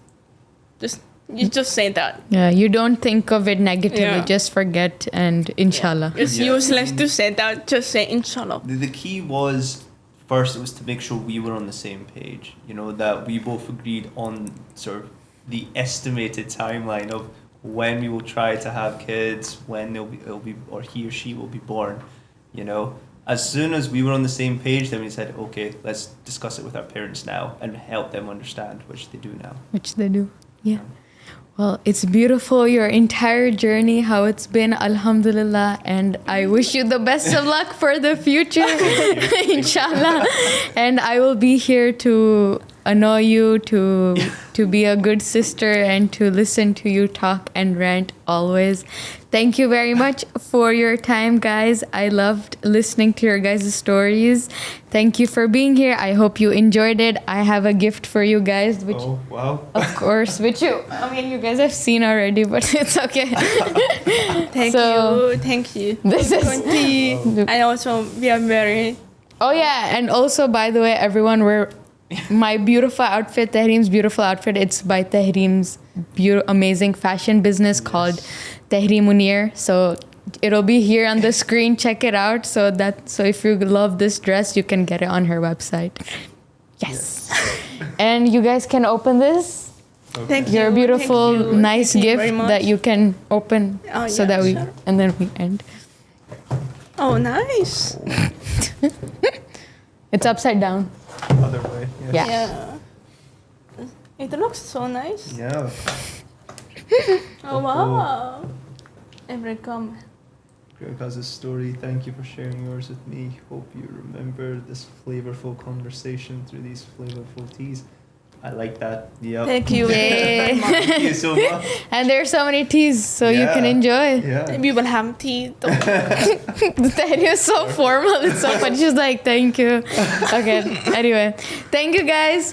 Speaker 3: You just say that.
Speaker 1: Yeah, you don't think of it negatively. Just forget and inshallah.
Speaker 3: It's useless to say that. Just say inshallah.
Speaker 2: The key was, first, it was to make sure we were on the same page. That we both agreed on sort of the estimated timeline of when we will try to have kids, when it'll be, or he or she will be born. As soon as we were on the same page, then we said, okay, let's discuss it with our parents now and help them understand, which they do now.
Speaker 1: Which they do, yeah. Well, it's beautiful, your entire journey, how it's been, alhamdulillah, and I wish you the best of luck for the future, inshallah. And I will be here to annoy you, to be a good sister, and to listen to you talk and rant always. Thank you very much for your time, guys. I loved listening to your guys' stories. Thank you for being here. I hope you enjoyed it. I have a gift for you guys, which,
Speaker 2: Oh, wow.
Speaker 1: of course, which you guys have seen already, but it's okay.
Speaker 3: Thank you.
Speaker 1: This is.
Speaker 3: 20. And also, we are very.
Speaker 1: Oh yeah, and also by the way, everyone, my beautiful outfit, Tahrim's beautiful outfit. It's by Tahrim's amazing fashion business called Tahrim Munir. So it'll be here on the screen. Check it out. So if you love this dress, you can get it on her website. Yes. And you guys can open this.
Speaker 2: Okay.
Speaker 3: Thank you.
Speaker 1: Your beautiful,
Speaker 3: Thank you.
Speaker 1: nice
Speaker 3: Thank you
Speaker 1: gift
Speaker 3: very much.
Speaker 1: that you can open so
Speaker 3: yeah,
Speaker 1: that we
Speaker 3: sure.
Speaker 1: and then we end.
Speaker 3: Oh, nice.
Speaker 1: It's upside down.
Speaker 2: Other way.
Speaker 1: Yeah.
Speaker 3: Yeah. It looks so nice.
Speaker 2: Yeah.
Speaker 3: Oh, wow. Every comment.
Speaker 2: Greg has a story. Thank you for sharing yours with me. Hope you remember this flavorful conversation through these flavorful teas. I like that. Yeah.
Speaker 3: Thank you.
Speaker 1: Yay.
Speaker 2: Thank you so much.
Speaker 1: And there's so many teas, so you can
Speaker 2: Yeah.
Speaker 1: enjoy.
Speaker 2: Yeah.
Speaker 3: We will have tea. Though.
Speaker 1: That is so formal. It's so funny. She's like, thank you. Okay. Anyway, thank you guys.